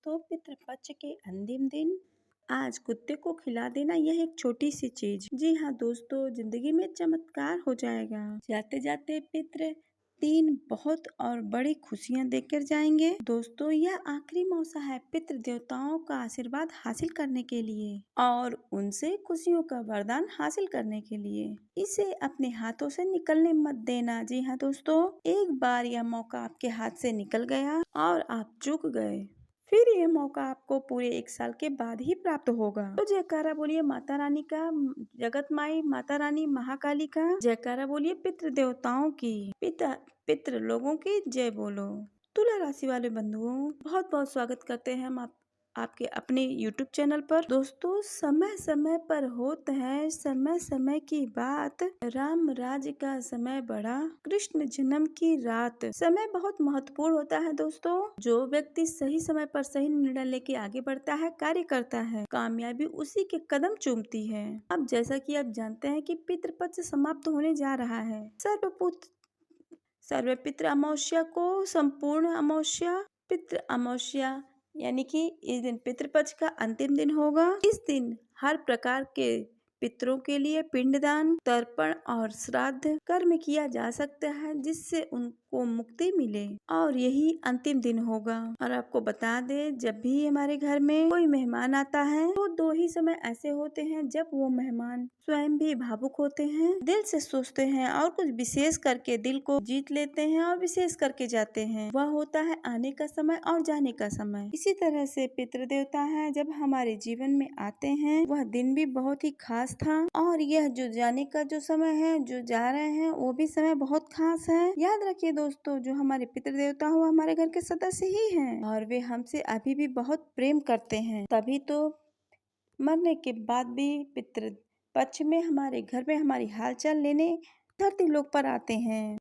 दोस्तों, पितृपक्ष के अंतिम दिन आज कुत्ते को खिला देना यह एक छोटी सी चीज। जी हाँ दोस्तों, जिंदगी में चमत्कार हो जाएगा। जाते जाते पितृ तीन बहुत और बड़ी खुशियाँ देकर जाएंगे। दोस्तों, यह आखिरी मौका है पितृ देवताओं का आशीर्वाद हासिल करने के लिए और उनसे खुशियों का वरदान हासिल करने के लिए। इसे अपने हाथों से निकलने मत देना। जी हाँ दोस्तों, एक बार यह मौका आपके हाथ से निकल गया और आप चूक गए, फिर ये मौका आपको पूरे 1 साल के बाद ही प्राप्त होगा। तो जयकारा बोलिए माता रानी का, जगत माई माता रानी महाकाली का। जयकारा बोलिए पितृ देवताओं की, पितृ लोगों की जय बोलो। तुला राशि वाले बंधुओं, बहुत बहुत स्वागत करते हैं हम आपके अपने YouTube चैनल पर। दोस्तों, समय समय पर होता है समय समय की बात। राम राज्य का समय बड़ा, कृष्ण जन्म की रात। समय बहुत महत्वपूर्ण होता है दोस्तों। जो व्यक्ति सही समय पर सही निर्णय लेके आगे बढ़ता है, कार्य करता है, कामयाबी उसी के कदम चूमती है। अब जैसा कि आप जानते हैं कि पितृपक्ष समाप्त होने जा रहा है। सर्वपितृ अमावस्या को संपूर्ण अमावस्या, पितृ अमावस्या यानी कि इस दिन पितृपक्ष का अंतिम दिन होगा। इस दिन हर प्रकार के पितरों के लिए पिंडदान, तर्पण और श्राद्ध कर्म किया जा सकता है, जिससे उनको मुक्ति मिले और यही अंतिम दिन होगा। और आपको बता दे, जब भी हमारे घर में कोई मेहमान आता है तो 2 ही समय ऐसे होते हैं जब वो मेहमान स्वयं भी भावुक होते हैं, दिल से सोचते हैं और कुछ विशेष करके दिल को जीत लेते हैं और विशेष करके जाते हैं। वह होता है आने का समय और जाने का समय। इसी तरह से पितृ देवता है जब हमारे जीवन में आते हैं, वह दिन भी बहुत ही खास था और यह जो जाने का जो समय है, जो जा रहे हैं, वो भी समय बहुत खास है। याद रखिए दोस्तों, जो हमारे पितृ देवता हो हमारे घर के सदस्य ही हैं और वे हमसे अभी भी बहुत प्रेम करते हैं। तभी तो मरने के बाद भी पितृ पक्ष में हमारे घर में हमारी हालचाल लेने धरती लोक पर आते हैं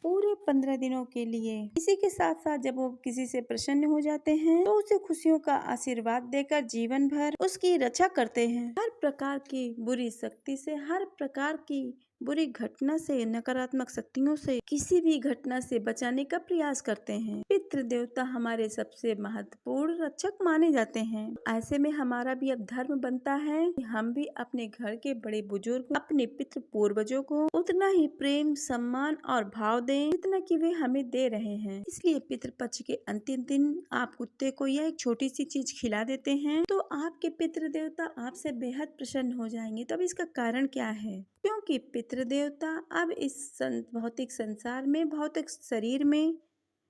पूरे 15 दिनों के लिए। इसी के साथ साथ जब वो किसी से प्रसन्न हो जाते हैं तो उसे खुशियों का आशीर्वाद देकर जीवन भर उसकी रक्षा करते हैं। हर प्रकार की बुरी शक्ति से, हर प्रकार की बुरी घटना से, नकारात्मक शक्तियों से, किसी भी घटना से बचाने का प्रयास करते हैं। पितृ देवता हमारे सबसे महत्वपूर्ण रक्षक माने जाते हैं। ऐसे में हमारा भी अब धर्म बनता है कि हम भी अपने घर के बड़े बुजुर्ग, अपने पितृ पूर्वजों को उतना ही प्रेम, सम्मान और भाव दें जितना कि वे हमें दे रहे हैं। इसलिए पितृपक्ष के अंतिम दिन आप कुत्ते को यह एक छोटी सी चीज खिला देते हैं तो आपके पितृ देवता आपसे बेहद प्रसन्न हो जाएंगे। तब इसका कारण क्या है? क्योंकि पितृ देवता अब इस भौतिक संसार में, भौतिक शरीर में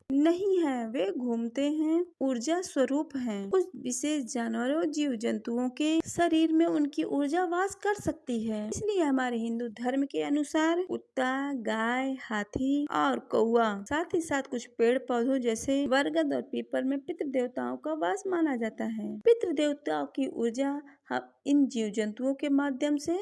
नहीं है, वे घूमते हैं, ऊर्जा स्वरूप हैं। कुछ विशेष जानवरों, जीव जंतुओं के शरीर में उनकी ऊर्जा वास कर सकती है। इसलिए हमारे हिंदू धर्म के अनुसार कुत्ता, गाय, हाथी और कौवा, साथ ही साथ कुछ पेड़ पौधों जैसे बरगद और पीपल में पितृ देवताओं का वास माना जाता है। पितृ देवताओं की ऊर्जा इन जीव जंतुओं के माध्यम से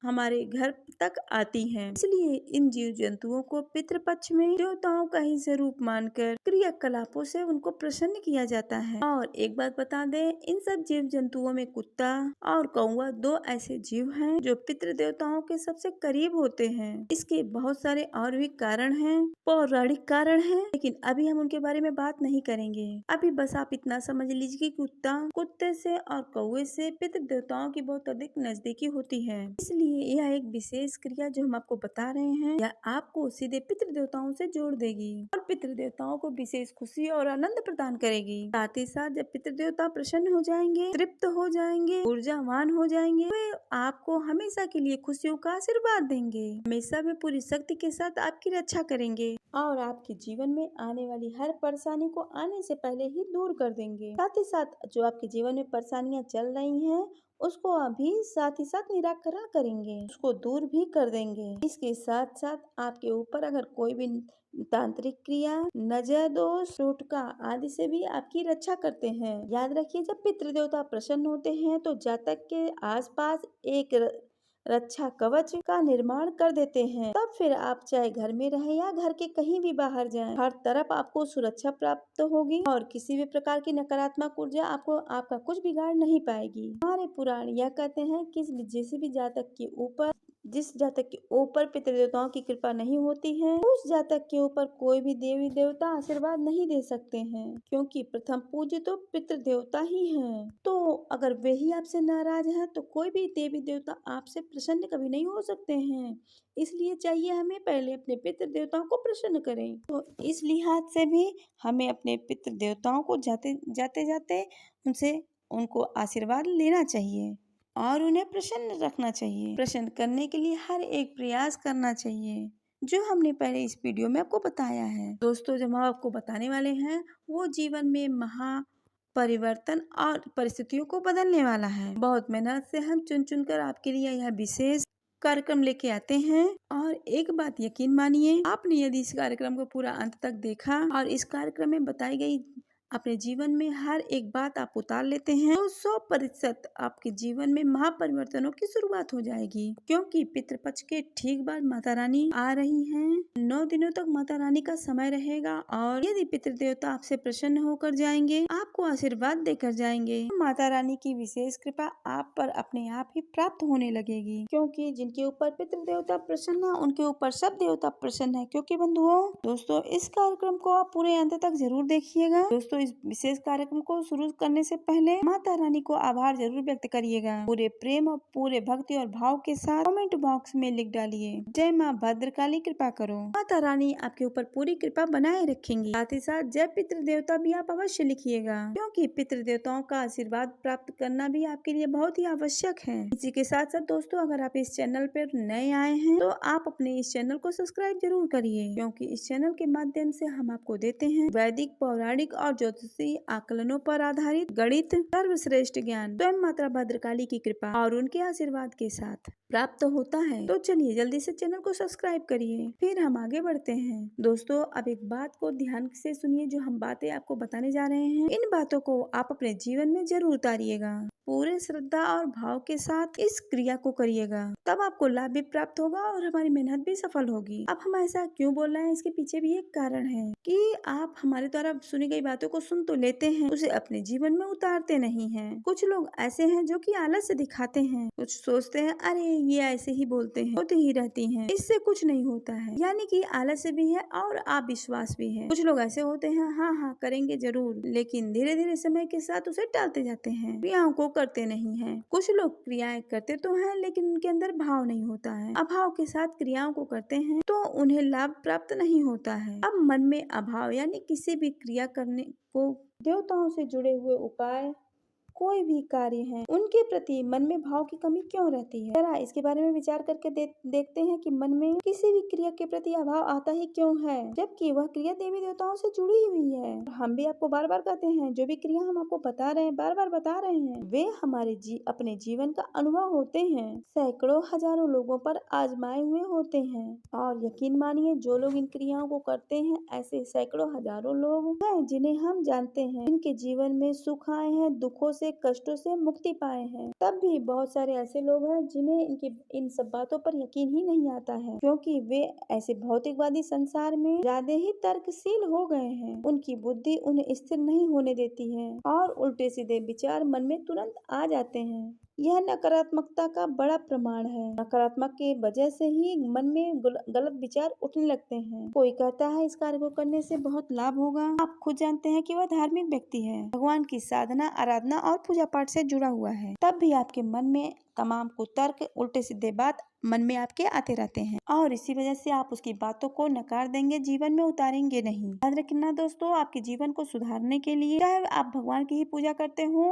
हमारे घर तक आती हैं। इसलिए इन जीव जंतुओं को पितृपक्ष में देवताओं का ही स्वरूप मानकर क्रियाकलापों से उनको प्रसन्न किया जाता है। और एक बात बता दें, इन सब जीव जंतुओं में कुत्ता और कौवा 2 ऐसे जीव हैं जो पितृ देवताओं के सबसे करीब होते हैं। इसके बहुत सारे और भी कारण हैं, पौराणिक कारण हैं, लेकिन अभी हम उनके बारे में बात नहीं करेंगे। अभी बस आप इतना समझ लीजिए कि कुत्ते से और कौवे से पितृ देवताओं की बहुत अधिक नजदीकी होती है। इसलिए यह एक विशेष क्रिया जो हम आपको बता रहे हैं, यह आपको सीधे पितृ देवताओं से जोड़ देगी और पितृ देवताओं को विशेष खुशी और आनंद प्रदान करेगी। साथ ही साथ जब पितृ देवता प्रसन्न हो जाएंगे, तृप्त हो जाएंगे, ऊर्जावान हो जाएंगे, वे आपको हमेशा के लिए खुशियों का आशीर्वाद देंगे। हमेशा वे पूरी शक्ति के साथ आपकी रक्षा करेंगे और आपके जीवन में आने वाली हर परेशानी को आने से पहले ही दूर कर देंगे। साथ ही साथ जो आपके जीवन में परेशानियां चल रही हैं, उसको अभी साथ ही साथ निराकरण करेंगे, उसको दूर भी कर देंगे। इसके साथ साथ आपके ऊपर अगर कोई भी तांत्रिक क्रिया, नजर दोष, टोटका आदि से भी आपकी रक्षा करते हैं। याद रखिए, जब पितृ देवता प्रसन्न होते हैं तो जातक के आसपास एक रक्षा कवच का निर्माण कर देते हैं। तब फिर आप चाहे घर में रहें या घर के कहीं भी बाहर जाएं, हर तरफ आपको सुरक्षा प्राप्त होगी और किसी भी प्रकार की नकारात्मक ऊर्जा आपका कुछ बिगाड़ नहीं पाएगी। हमारे पुराण यह कहते हैं कि जैसे भी जातक के ऊपर जिस जातक के ऊपर पितृदेवताओं की कृपा नहीं होती है, उस जातक के ऊपर कोई भी देवी देवता आशीर्वाद नहीं दे सकते हैं, क्योंकि प्रथम पूज्य तो पितृदेवता ही हैं। तो अगर वे ही आपसे नाराज हैं तो कोई भी देवी देवता आपसे प्रसन्न कभी नहीं हो सकते हैं। इसलिए चाहिए हमें पहले अपने पितृ देवताओं को प्रसन्न करें। तो इस लिहाज से भी हमें अपने पितृ देवताओं को जाते जाते उनको आशीर्वाद लेना चाहिए और उन्हें प्रसन्न रखना चाहिए। प्रसन्न करने के लिए हर एक प्रयास करना चाहिए, जो हमने पहले इस वीडियो में आपको बताया है। दोस्तों, जो हम आपको बताने वाले हैं वो जीवन में महा परिवर्तन और परिस्थितियों को बदलने वाला है। बहुत मेहनत से हम चुन कर आपके लिए यह विशेष कार्यक्रम लेके आते हैं और एक बात यकीन मानिए, आपने यदि इस कार्यक्रम को पूरा अंत तक देखा और इस कार्यक्रम में बताई गई अपने जीवन में हर एक बात आप उतार लेते हैं तो 100% आपके जीवन में महापरिवर्तनों की शुरुआत हो जाएगी, क्योंकि पितृपक्ष के ठीक बाद माता रानी आ रही हैं। 9 दिनों तक माता रानी का समय रहेगा और यदि पितृदेवता आपसे प्रसन्न होकर जाएंगे, आपको आशीर्वाद देकर जाएंगे, तो माता रानी की विशेष कृपा आप पर अपने आप ही प्राप्त होने लगेगी, क्योंकि जिनके ऊपर पितृदेवता प्रसन्न है उनके ऊपर सब देवता प्रसन्न है। क्योंकि बंधुओं, दोस्तों, इस कार्यक्रम को आप पूरे अंत तक जरूर देखिएगा। दोस्तों, इस विशेष कार्यक्रम को शुरू करने से पहले माता रानी को आभार जरूर व्यक्त करिएगा। पूरे प्रेम और पूरे भक्ति और भाव के साथ कमेंट बॉक्स में लिख डालिए, जय माँ भद्रकाली कृपा करो। माता रानी आपके ऊपर पूरी कृपा बनाए रखेंगी। साथ ही साथ जय पितृ देवता भी आप अवश्य लिखिएगा, क्योंकि पितृ देवताओं का आशीर्वाद प्राप्त करना भी आपके लिए बहुत ही आवश्यक है। इसी के साथ साथ दोस्तों, अगर आप इस चैनल पर नए आए हैं तो आप अपने इस चैनल को सब्सक्राइब जरूर करिए, क्योंकि इस चैनल के माध्यम से हम आपको देते हैं वैदिक, पौराणिक और ज्योतिषी आकलनों पर आधारित गणित सर्वश्रेष्ठ ज्ञान स्वयं माता भद्रकाली की कृपा और उनके आशीर्वाद के साथ प्राप्त होता है। तो चलिए जल्दी से चैनल को सब्सक्राइब करिए, फिर हम आगे बढ़ते हैं। दोस्तों, अब एक बात को ध्यान से सुनिए, जो हम बातें आपको बताने जा रहे हैं, इन बातों को आप अपने जीवन में जरूर उतारिएगा। पूरे श्रद्धा और भाव के साथ इस क्रिया को करिएगा, तब आपको लाभ भी प्राप्त होगा और हमारी मेहनत भी सफल होगी। अब हम ऐसा क्यों बोल रहे हैं, इसके पीछे भी एक कारण है कि आप हमारे द्वारा सुनी गई बातों को सुन तो लेते हैं, उसे अपने जीवन में उतारते नहीं हैं। कुछ लोग ऐसे हैं जो कि आलस से दिखाते हैं, कुछ सोचते हैं अरे ये ऐसे ही बोलते हैं, होती ही रहती हैं, इससे कुछ नहीं होता है, यानी कि आलस भी है और अविश्वास भी है। कुछ लोग ऐसे होते हैं, हाँ हाँ करेंगे जरूर, लेकिन धीरे धीरे समय के साथ उसे टालते जाते हैं, क्रियाओं को करते नहीं हैं। कुछ लोग क्रियाएं करते तो हैं, लेकिन उनके अंदर भाव नहीं होता है। अभाव के साथ क्रियाओं को करते हैं तो उन्हें लाभ प्राप्त नहीं होता है। अब मन में अभाव यानी किसी भी क्रिया करने को देवताओं से जुड़े हुए उपाय कोई भी कार्य है, उनके प्रति मन में भाव की कमी क्यों रहती है? जरा इसके बारे में विचार करके देखते हैं कि मन में किसी भी क्रिया के प्रति अभाव आता ही क्यों है, जबकि वह क्रिया देवी देवताओं से जुड़ी हुई है। हम भी आपको बार बार कहते हैं, जो भी क्रिया हम आपको बता रहे हैं, बार बार बता रहे हैं, वे हमारे अपने जीवन का अनुभव होते हैं, सैकड़ों हजारों लोगों पर आजमाए हुए होते हैं। और यकीन मानिए, जो लोग इन क्रियाओं को करते हैं, ऐसे सैकड़ों हजारों लोग हैं जिन्हें हम जानते हैं, जिनके जीवन में सुख आए हैं, दुखों से, कष्टों से मुक्ति पाए हैं। तब भी बहुत सारे ऐसे लोग हैं जिन्हें इन सब बातों पर यकीन ही नहीं आता है, क्योंकि वे ऐसे भौतिकवादी संसार में ज्यादा ही तर्कशील हो गए हैं। उनकी बुद्धि उन्हें स्थिर नहीं होने देती है और उल्टे सीधे विचार मन में तुरंत आ जाते हैं। यह नकारात्मकता का बड़ा प्रमाण है। नकारात्मक की वजह से ही मन में गलत विचार उठने लगते हैं। कोई कहता है इस कार्य को करने से बहुत लाभ होगा, आप खुद जानते हैं कि वह धार्मिक व्यक्ति है, भगवान की साधना, आराधना और पूजा पाठ से जुड़ा हुआ है, तब भी आपके मन में तमाम कुतर्क, उल्टे सीधे बात मन में आपके आते रहते हैं और इसी वजह से आप उसकी बातों को नकार देंगे, जीवन में उतारेंगे नहीं। याद रखना दोस्तों, आपके जीवन को सुधारने के लिए चाहे आप भगवान की ही पूजा करते हो,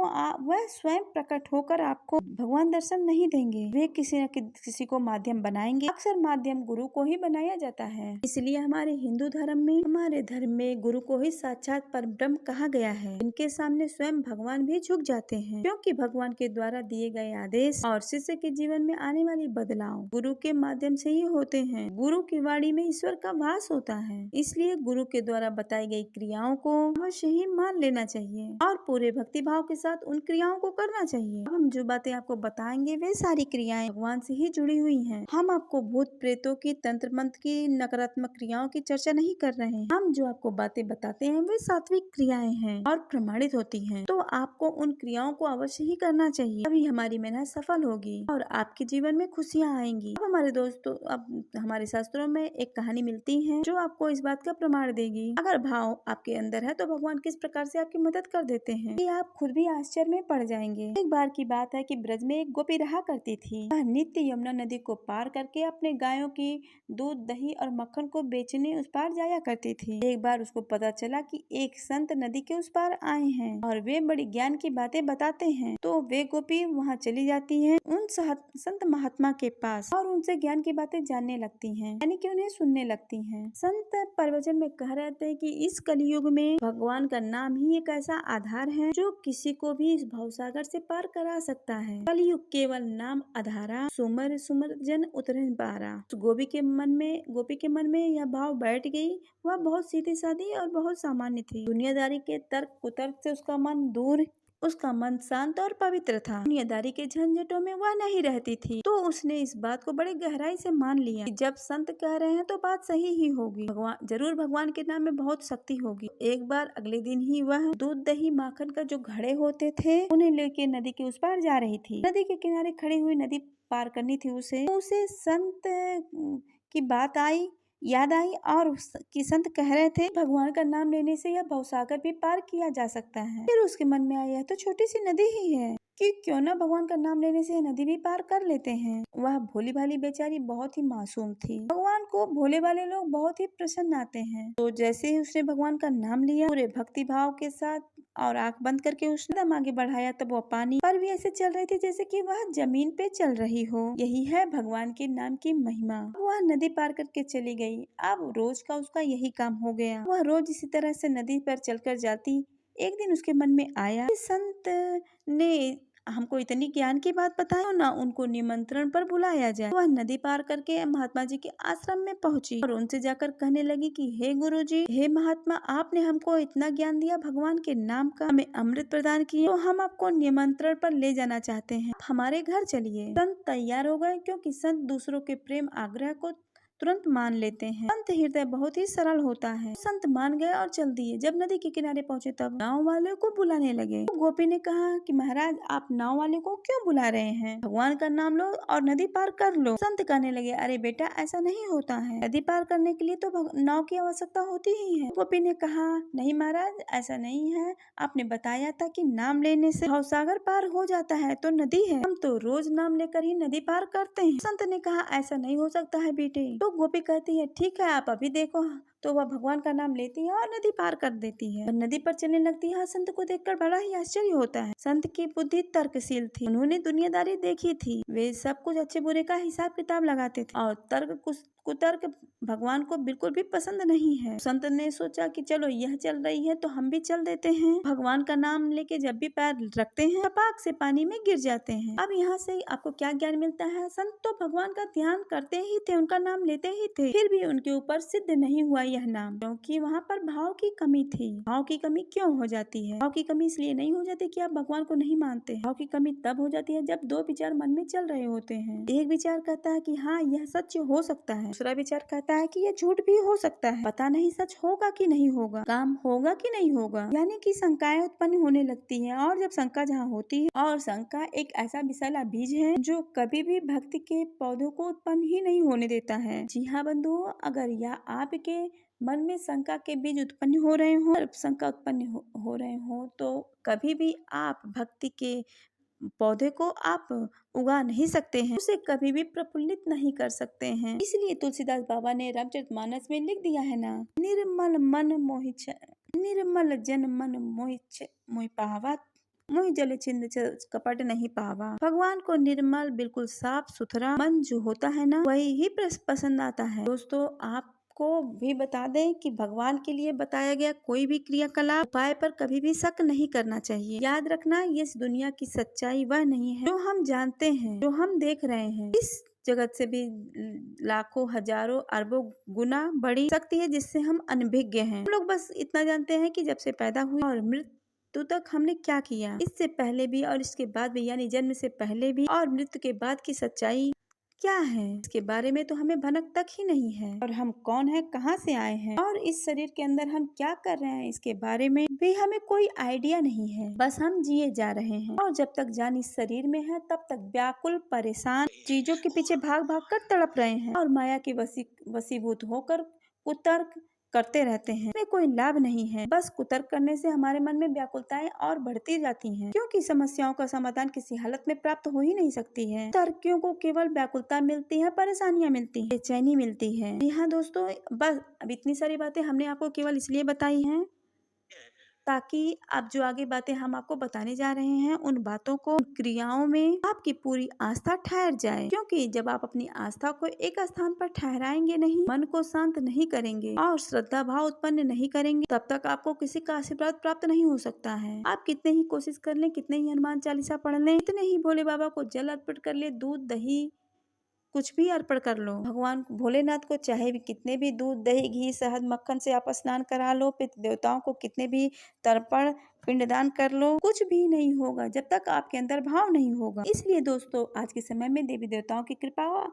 वह स्वयं प्रकट होकर आपको भगवान दर्शन नहीं देंगे, वे किसी न किसी को माध्यम बनाएंगे। अक्सर माध्यम गुरु को ही बनाया जाता है, इसलिए हमारे हिंदू धर्म में, हमारे धर्म में गुरु को ही साक्षात परब्रह्म कहा गया है। इनके सामने स्वयं भगवान भी झुक जाते हैं, क्योंकि भगवान के द्वारा दिए गए आदेश और शिष्य के जीवन में आने वाली बदलाव गुरु के माध्यम से ही होते हैं। गुरु की वाणी में ईश्वर का वास होता है, इसलिए गुरु के द्वारा बताई गई क्रियाओं को अवश्य ही मान लेना चाहिए और पूरे भक्ति भाव के साथ उन क्रियाओं को करना चाहिए। अब हम जो बातें आपको बताएंगे वे सारी क्रियाएं भगवान से ही जुड़ी हुई हैं। हम आपको भूत प्रेतों की, तंत्र मंत्र की, नकारात्मक क्रियाओं की चर्चा नहीं कर रहे हैं। हम जो आपको बातें बताते हैं वे सात्विक क्रियाएं हैं और प्रमाणित होती हैं, तो आपको उन क्रियाओं को अवश्य ही करना चाहिए, तभी हमारी मेहनत सफल होगी और आपके जीवन में खुशियाँ आएंगी। अब हमारे दोस्तों, अब हमारे शास्त्रों में एक कहानी मिलती है जो आपको इस बात का प्रमाण देगी। अगर भाव आपके अंदर है तो भगवान किस प्रकार से आपकी मदद कर देते हैं कि आप खुद भी आश्चर्य में पड़ जाएंगे। एक बार की बात है कि ब्रज में एक गोपी रहा करती थी। वह नित्य यमुना नदी को पार करके अपने गायों की दूध, दही और मक्खन को बेचने उस पार जाया करती थी। एक बार उसको पता चला कि एक संत नदी के उस पार आए हैं और वे बड़ी ज्ञान की बातें बताते हैं। तो वे गोपी वहाँ चली जाती है उन संत महात्मा के पास और उनसे ज्ञान की बातें जानने लगती हैं, यानी कि उन्हें सुनने लगती हैं। संत प्रवचन में कह रहे थे कि इस कलयुग में भगवान का नाम ही एक ऐसा आधार है जो किसी को भी इस भवसागर से पार करा सकता है। कलयुग केवल नाम आधारा, सुमर सुमर जन उतरे पारा। गोपी के मन में यह भाव बैठ गई। वह बहुत सीधी सादी और बहुत सामान्य थी। दुनियादारी के तर्क कुतर्क से उसका मन दूर, उसका मन शांत और पवित्र था। दुनियादारी के झंझटों में वह नहीं रहती थी। तो उसने इस बात को बड़ी गहराई से मान लिया कि जब संत कह रहे हैं तो बात सही ही होगी। जरूर भगवान के नाम में बहुत शक्ति होगी। एक बार अगले दिन ही वह दूध, दही, माखन का जो घड़े होते थे उन्हें लेके नदी के उस पार जा रही थी। नदी के किनारे खड़ी हुई, नदी पार करनी थी उसे संत की बात याद आई और कि संत कह रहे थे भगवान का नाम लेने से यह भवसागर भी पार किया जा सकता है। फिर उसके मन में आया, तो छोटी सी नदी ही है कि क्यों ना भगवान का नाम लेने से यह नदी भी पार कर लेते हैं। वह भोली भाली बेचारी बहुत ही मासूम थी। भगवान को भोले भाले लोग बहुत ही प्रसन्न आते हैं। तो जैसे ही उसने भगवान का नाम लिया पूरे भक्ति भाव के साथ और आंख बंद करके उसने कदम आगे बढ़ाया, तब वह पानी पर भी ऐसे चल रही थी जैसे कि वह जमीन पे चल रही हो। यही है भगवान के नाम की महिमा। वह नदी पार करके चली गई। अब रोज का उसका यही काम हो गया। वह रोज इसी तरह से नदी पर चलकर जाती। एक दिन उसके मन में आया कि संत ने हमको इतनी ज्ञान की बात बताई, तो ना उनको निमंत्रण पर बुलाया जाए। वह नदी पार करके महात्मा जी के आश्रम में पहुंची और उनसे जाकर कहने लगी कि हे गुरुजी, हे महात्मा, आपने हमको इतना ज्ञान दिया, भगवान के नाम का हमें अमृत प्रदान किए, तो हम आपको निमंत्रण पर ले जाना चाहते हैं, हमारे घर चलिए। संत तैयार हो गए क्योंकि संत दूसरों के प्रेम आग्रह को तुरंत मान लेते हैं। संत हृदय बहुत ही सरल होता है। संत मान गए और चल दिए। जब नदी के किनारे पहुंचे तब नाव वाले को बुलाने लगे। तो गोपी ने कहा कि महाराज, आप नाव वाले को क्यों बुला रहे हैं? भगवान का नाम लो और नदी पार कर लो। संत कहने लगे, अरे बेटा, ऐसा नहीं होता है। नदी पार करने के लिए तो नाव की आवश्यकता होती ही है। गोपी ने कहा, नहीं महाराज, ऐसा नहीं है। आपने बताया था कि नाम लेने से भवसागर पार हो जाता है, तो नदी है, हम तो रोज नाम लेकर ही नदी पार करते हैं। संत ने कहा, ऐसा नहीं हो सकता है बेटे। तो गोपी कहती है, ठीक है, आप अभी देखो। तो वह भगवान का नाम लेती है और नदी पार कर देती है। नदी पर चलने लगती है। संत को देखकर बड़ा ही आश्चर्य होता है। संत की बुद्धि तर्कशील थी। उन्होंने दुनियादारी देखी थी। वे सब कुछ अच्छे बुरे का हिसाब किताब लगाते थे और तर्क कुतर्क भगवान को बिल्कुल भी पसंद नहीं है। संत ने सोचा कि चलो, यह चल रही है तो हम भी चल देते हैं। भगवान का नाम लेके जब भी पैर रखते हैं, टपाक से पानी में गिर जाते हैं। अब यहाँ से आपको क्या ज्ञान मिलता है? संत तो भगवान का ध्यान करते ही थे, उनका नाम लेते ही थे, फिर भी उनके ऊपर सिद्ध नहीं हुआ यह नाम, क्योंकि वहाँ पर भाव की कमी थी। भाव की कमी क्यों हो जाती है? भाव की कमी इसलिए नहीं हो जाती कि आप भगवान को नहीं मानते। भाव की कमी तब हो जाती है जब दो विचार मन में चल रहे होते हैं। एक विचार कहता है कि हाँ, यह सच हो सकता है। दूसरा विचार कहता है कि यह झूठ भी हो सकता है। पता नहीं सच होगा कि नहीं होगा, काम होगा कि नहीं होगा, यानी कि शंकाएं उत्पन्न होने लगती है। और जब शंका जहाँ होती है, और शंका एक ऐसा विषैला बीज है जो कभी भी भक्ति के पौधों को उत्पन्न ही नहीं होने देता है। जी हाँ बंधुओं, अगर यह आपके मन में शंका के बीज उत्पन्न हो रहे हो, शंका उत्पन्न हो रहे हो, तो कभी भी आप भक्ति के पौधे को आप उगा नहीं सकते हैं, उसे कभी भी प्रफुल्लित नहीं कर सकते हैं। इसलिए तुलसीदास बाबा ने रामचरितमानस में लिख दिया है ना, निर्मल मन मोहि निर्मल जन मन मोहि पावा, मोहि जल छिंद कपट नहीं पावा। भगवान को निर्मल, बिल्कुल साफ सुथरा मन जो होता है ना, वही ही पसंद आता है। दोस्तों, आप को भी बता दें कि भगवान के लिए बताया गया कोई भी क्रियाकलाप उपाय पर कभी भी शक नहीं करना चाहिए। याद रखना, ये इस दुनिया की सच्चाई वह नहीं है जो हम जानते हैं, जो हम देख रहे हैं। इस जगत से भी लाखों, हजारों, अरबों गुना बड़ी शक्ति है जिससे हम अनभिज्ञ हैं। हम लोग बस इतना जानते हैं कि जब से पैदा हुए और मृत्यु तक हमने क्या किया, इससे पहले भी और इसके बाद भी, यानी जन्म से पहले भी और मृत्यु के बाद की सच्चाई क्या है, इसके बारे में तो हमें भनक तक ही नहीं है। और हम कौन है, कहाँ से आए हैं और इस शरीर के अंदर हम क्या कर रहे हैं, इसके बारे में भी हमें कोई आइडिया नहीं है। बस हम जिए जा रहे हैं और जब तक जान इस शरीर में है तब तक व्याकुल परेशान चीजों के पीछे भाग भाग कर तड़प रहे हैं और माया के वशीभूत होकर कुतर्क करते रहते हैं। में कोई लाभ नहीं है। बस कुतर्क करने से हमारे मन में व्याकुलताएं और बढ़ती जाती हैं, क्योंकि समस्याओं का समाधान किसी हालत में प्राप्त हो ही नहीं सकती है। तर्कियों को केवल व्याकुलता मिलती है, परेशानियां मिलती है, बेचैनी मिलती है। जी हाँ दोस्तों, बस अब इतनी सारी बातें हमने आपको केवल इसलिए बताई हैं ताकि अब जो आगे बातें हम आपको बताने जा रहे हैं उन बातों को क्रियाओं में आपकी पूरी आस्था ठहर जाए, क्योंकि जब आप अपनी आस्था को एक स्थान पर ठहराएंगे नहीं, मन को शांत नहीं करेंगे और श्रद्धा भाव उत्पन्न नहीं करेंगे, तब तक आपको किसी का आशीर्वाद प्राप्त नहीं हो सकता है। आप कितने ही कोशिश कर लें, कितने ही हनुमान चालीसा पढ़ लें, कितने ही भोले बाबा को जल अर्पित कर ले, दूध दही कुछ भी अर्पण कर लो, भगवान भोलेनाथ को चाहे भी कितने भी दूध दही घी शहद मक्खन से आप स्नान करा लो, पितृ देवताओं को कितने भी तर्पण पिंडदान कर लो, कुछ भी नहीं होगा जब तक आपके अंदर भाव नहीं होगा। इसलिए दोस्तों, आज के समय में देवी देवताओं की कृपा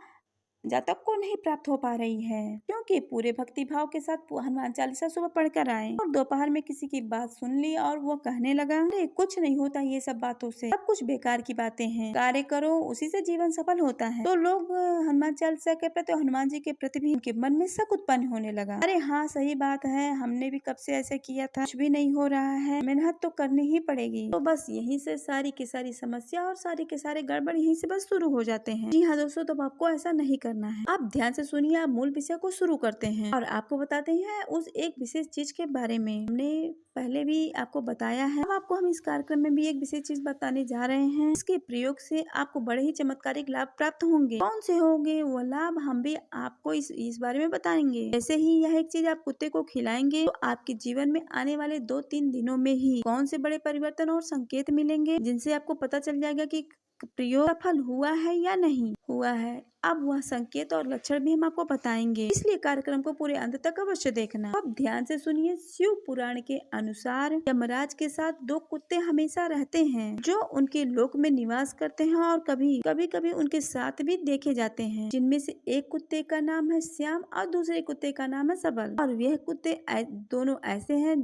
जातक को नहीं प्राप्त हो पा रही है, क्योंकि पूरे भक्ति भाव के साथ हनुमान चालीसा सुबह पढ़कर आए और दोपहर में किसी की बात सुन ली और वो कहने लगा, अरे कुछ नहीं होता ये सब बातों से, सब कुछ बेकार की बातें हैं, कार्य करो उसी से जीवन सफल होता है। तो लोग हनुमान चालीसा के प्रति, हनुमान जी के प्रति भी उनके मन में शक उत्पन्न होने लगा। अरे हाँ सही बात है, हमने भी कब से ऐसे किया था, कुछ भी नहीं हो रहा है, मेहनत तो करनी ही पड़ेगी। तो बस यहीं से सारी की सारी समस्या और सारे के सारे गड़बड़ यहीं से बस शुरू हो जाते हैं। जी हाँ दोस्तों, तो आपको ऐसा नहीं करना है। आप ध्यान से सुनिए, आप मूल विषय को शुरू करते हैं और आपको बताते हैं उस एक विशेष चीज के बारे में। हमने पहले भी आपको बताया है, अब आपको हम इस कार्यक्रम में भी एक विशेष चीज बताने जा रहे हैं। इसके प्रयोग से आपको बड़े ही चमत्कारिक लाभ प्राप्त होंगे। कौन से होंगे वो लाभ, हम भी आपको इस बारे में बताएंगे। जैसे ही यह एक चीज आप कुत्ते को खिलाएंगे तो आपके जीवन में आने वाले 2-3 दिनों में ही कौन से बड़े परिवर्तन और संकेत मिलेंगे, जिनसे आपको पता चल जाएगा कि प्रयोग सफल हुआ है या नहीं हुआ है। अब वह संकेत और लक्षण भी हम आपको बताएंगे, इसलिए कार्यक्रम को पूरे अंत तक अवश्य देखना। अब ध्यान से सुनिए। शिव पुराण के अनुसार यमराज के साथ 2 कुत्ते हमेशा रहते हैं, जो उनके लोक में निवास करते हैं और कभी उनके साथ भी देखे जाते हैं, जिनमें से एक कुत्ते का नाम है श्याम और दूसरे कुत्ते का नाम है सबल। और यह कुत्ते दोनों ऐसे हैं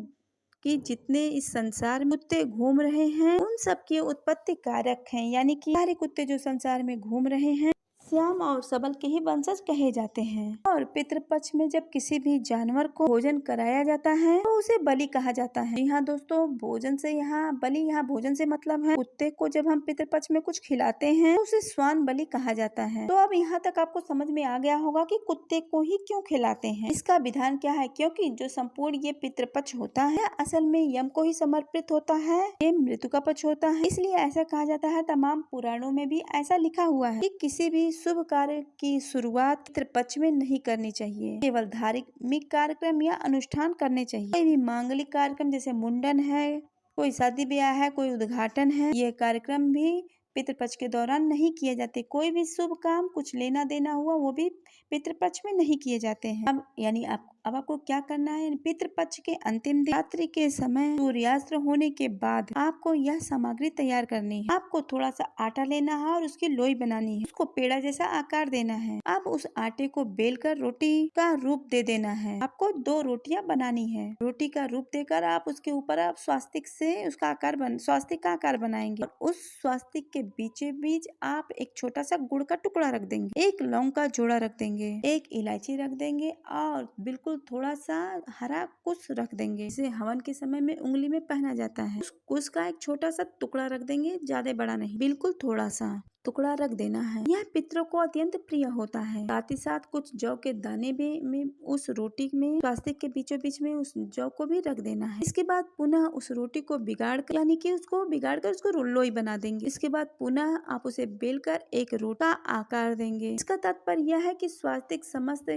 कि जितने इस संसार में कुत्ते घूम रहे हैं उन सब के उत्पत्ति कारक हैं, यानी कि सारे कुत्ते जो संसार में घूम रहे हैं श्याम और सबल के ही वंशज कहे जाते हैं। और पितृपक्ष में जब किसी भी जानवर को भोजन कराया जाता है तो उसे बलि कहा जाता है। यहाँ दोस्तों, भोजन से यहाँ बलि, यहाँ भोजन से मतलब है कुत्ते को जब हम पितृपक्ष में कुछ खिलाते हैं तो उसे स्वान बलि कहा जाता है। तो अब यहाँ तक आपको समझ में आ गया होगा कि कुत्ते को ही क्यों खिलाते हैं। इसका विधान क्या है, क्योंकि जो संपूर्ण ये पितृपक्ष होता है असल में यम को ही समर्पित होता है, ये मृत्यु का पक्ष होता है। इसलिए ऐसा कहा जाता है, तमाम पुराणों में भी ऐसा लिखा हुआ है कि किसी भी शुभ कार्य की शुरुआत पितृपक्ष में नहीं करनी चाहिए, केवल धार्मिक कार्यक्रम या अनुष्ठान करने चाहिए। कोई भी मांगलिक कार्यक्रम जैसे मुंडन है, कोई शादी ब्याह है, कोई उद्घाटन है, ये कार्यक्रम भी पितृपक्ष के दौरान नहीं किए जाते। कोई भी शुभ काम, कुछ लेना देना हुआ, वो भी पितृपक्ष में नहीं किए जाते हैं। अब यानी अब आपको क्या करना है, पितृपक्ष के अंतिम दिन रात्रि के समय सूर्यास्त होने के बाद आपको यह सामग्री तैयार करनी है। आपको थोड़ा सा आटा लेना है और उसकी लोई बनानी है, उसको पेड़ा जैसा आकार देना है। आप उस आटे को बेलकर रोटी का रूप दे देना है। आपको 2 रोटियां बनानी है। रोटी का रूप देकर आप उसके ऊपर आप स्वास्तिक से उसका स्वास्तिक का आकार बनाएंगे और उस स्वास्तिक के बीचे बीच आप एक छोटा सा गुड़ का टुकड़ा रख देंगे, एक लौंग का जोड़ा रख देंगे, एक इलायची रख देंगे और बिल्कुल थोड़ा सा हरा कुश रख देंगे, इसे हवन के समय में उंगली में पहना जाता है। उस कुश का एक छोटा सा टुकड़ा रख देंगे, ज्यादा बड़ा नहीं, बिल्कुल थोड़ा सा टुकड़ा रख देना है। यह पितरों को अत्यंत प्रिय होता है। साथ ही साथ कुछ जौ के दाने भी में उस रोटी में स्वास्तिक के बीचों बीच में उस जौ को भी रख देना है। इसके बाद पुनः उस रोटी को बिगाड़ कर, यानी कि उसको बिगाड़ कर उसको लोई बना देंगे। इसके बाद पुनः आप उसे बेलकर एक रोटी का आकार देंगे। इसका तात्पर्य यह है कि स्वास्तिक समस्त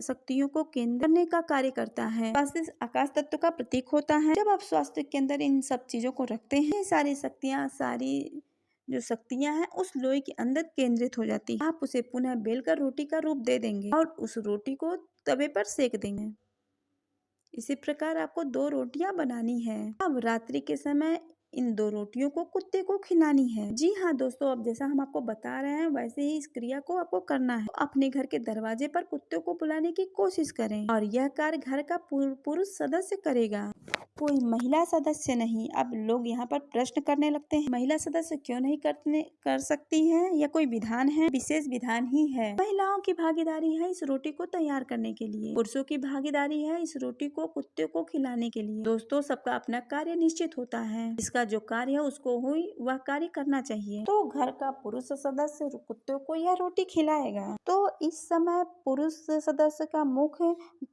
शक्तियों को केंद्र करने का कार्य करता है। स्वास्तिक आकाश तत्व का प्रतीक होता है। जब आप स्वास्तिक के अंदर इन सब चीजों को रखते हैं, सारी शक्तियाँ, सारी जो शक्तियां हैं उस लोई के अंदर केंद्रित हो जाती है। आप उसे पुनः बेलकर रोटी का रूप दे देंगे और उस रोटी को तवे पर सेक देंगे। इसी प्रकार आपको 2 रोटियां बनानी है। अब रात्रि के समय इन 2 रोटियों को कुत्ते को खिलानी है। जी हाँ दोस्तों, अब जैसा हम आपको बता रहे हैं वैसे ही इस क्रिया को आपको करना है। तो अपने घर के दरवाजे पर कुत्ते को बुलाने की कोशिश करें और यह कार्य घर का पुरुष सदस्य करेगा, कोई महिला सदस्य नहीं। अब लोग यहाँ पर प्रश्न करने लगते हैं, महिला सदस्य क्यों नहीं कर सकती है? यह कोई विधान है? विशेष विधान ही है। महिलाओं की भागीदारी है इस रोटी को तैयार करने के लिए, पुरुषों की भागीदारी है इस रोटी को कुत्ते को खिलाने के लिए। दोस्तों, सबका अपना कार्य निश्चित होता है, इसका जो कार्य है उसको हुई वह कार्य करना चाहिए। तो घर का पुरुष सदस्य कुत्ते को यह रोटी खिलाएगा। तो इस समय पुरुष सदस्य का मुख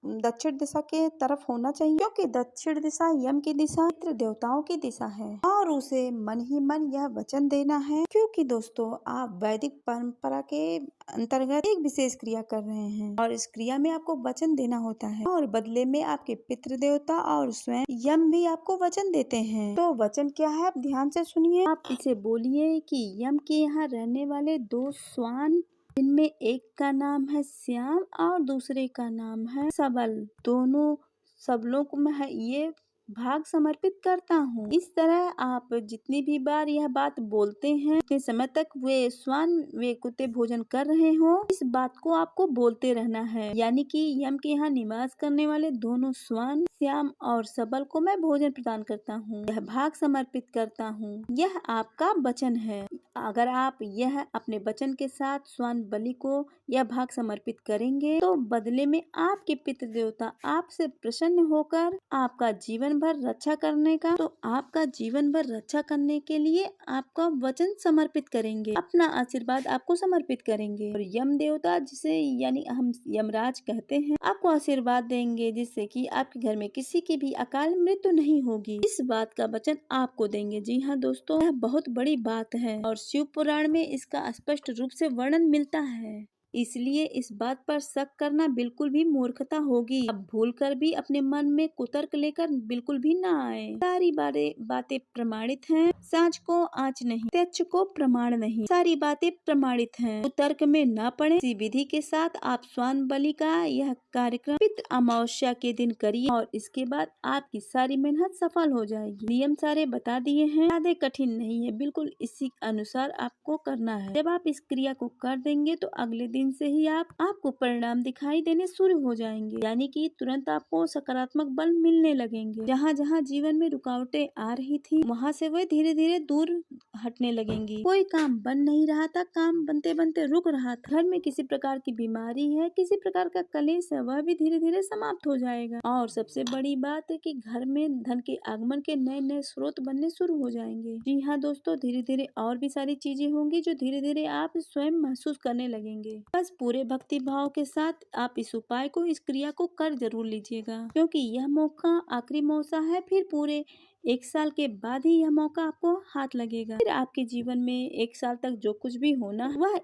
दक्षिण दिशा के तरफ होना चाहिए, क्योंकि दक्षिण दिशा यम की दिशा, पितृ देवताओं की दिशा है। और उसे मन ही मन यह वचन देना है, क्योंकि दोस्तों आप वैदिक परंपरा के अंतर्गत एक विशेष क्रिया कर रहे हैं और इस क्रिया में आपको वचन देना होता है और बदले में आपके पितृ देवता और स्वयं यम भी आपको वचन देते हैं। तो वचन क्या है, आप ध्यान से सुनिए। आप इसे बोलिए कि यम के यहाँ रहने वाले 2 श्वान, जिनमें एक का नाम है श्याम और दूसरे का नाम है सबल, दोनों सबलों को मैं ये भाग समर्पित करता हूँ। इस तरह आप जितनी भी बार यह बात बोलते हैं, उतने समय तक वे श्वान वे कुत्ते भोजन कर रहे हो, इस बात को आपको बोलते रहना है। यानी कि यम के यहाँ निवास करने वाले दोनों श्वान, श्याम और सबल को मैं भोजन प्रदान करता हूँ, यह भाग समर्पित करता हूँ। यह आपका वचन है। अगर आप यह अपने वचन के साथ श्वान बलि को यह भाग समर्पित करेंगे तो बदले में आपके पितृ देवता आपसे प्रसन्न होकर आपका जीवन भर रक्षा करने का, तो आपका जीवन भर रक्षा करने के लिए आपका वचन समर्पित करेंगे, अपना आशीर्वाद आपको समर्पित करेंगे। और यम देवता, जिसे यानी हम यमराज कहते हैं, आपको आशीर्वाद देंगे जिससे कि आपके घर में किसी की भी अकाल मृत्यु नहीं होगी। इस बात का वचन आपको देंगे। जी हाँ दोस्तों, यह बहुत बड़ी बात है और शिव पुराण में इसका स्पष्ट रूप से वर्णन मिलता है, इसलिए इस बात पर शक करना बिल्कुल भी मूर्खता होगी। अब भूलकर भी अपने मन में कुतर्क लेकर बिल्कुल भी ना आए। सारी बातें प्रमाणित हैं, सांच को आँच नहीं, त्यक्ष को प्रमाण नहीं, सारी बातें प्रमाणित हैं। कुतर्क में ना पड़े। इसी विधि के साथ आप श्वान बलि का यह कार्यक्रम पितृ अमावस्या के दिन करिए और इसके बाद आपकी सारी मेहनत सफल हो जाएगी। नियम सारे बता दिए हैं, ज्यादा कठिन नहीं है, बिल्कुल इसी अनुसार आपको करना है। जब आप इस क्रिया को कर देंगे तो अगले दिन से ही आपको परिणाम दिखाई देने शुरू हो जाएंगे, यानी कि तुरंत आपको सकारात्मक बल मिलने लगेंगे। जहाँ जहाँ जीवन में रुकावटें आ रही थी, वहाँ से वे धीरे धीरे दूर हटने लगेंगी। कोई काम बन नहीं रहा था, काम बनते बनते रुक रहा था। घर में किसी प्रकार की बीमारी है, किसी प्रकार का कलेश है, वह भी धीरे धीरे समाप्त हो जाएगा। और सबसे बड़ी बात है कि घर में धन के आगमन के नए नए स्रोत बनने शुरू हो जाएंगे। जी हाँ दोस्तों, धीरे धीरे और भी सारी चीजें होंगी जो धीरे धीरे आप स्वयं महसूस करने लगेंगे। बस पूरे भक्ति भाव के साथ आप इस उपाय को, इस क्रिया को कर जरूर लीजिएगा, क्योंकि यह मौका आखिरी मौका है। फिर पूरे 1 साल के बाद ही यह मौका आपको हाथ लगेगा। फिर आपके जीवन में 1 साल तक जो कुछ भी होना है वह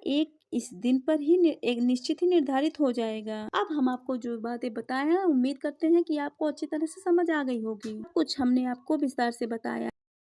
इस दिन पर ही एक निश्चित ही निर्धारित हो जाएगा। अब हम आपको जो बातें बताए हैं, उम्मीद करते हैं कि आपको अच्छी तरह से समझ आ गई होगी। कुछ हमने आपको विस्तार से बताया।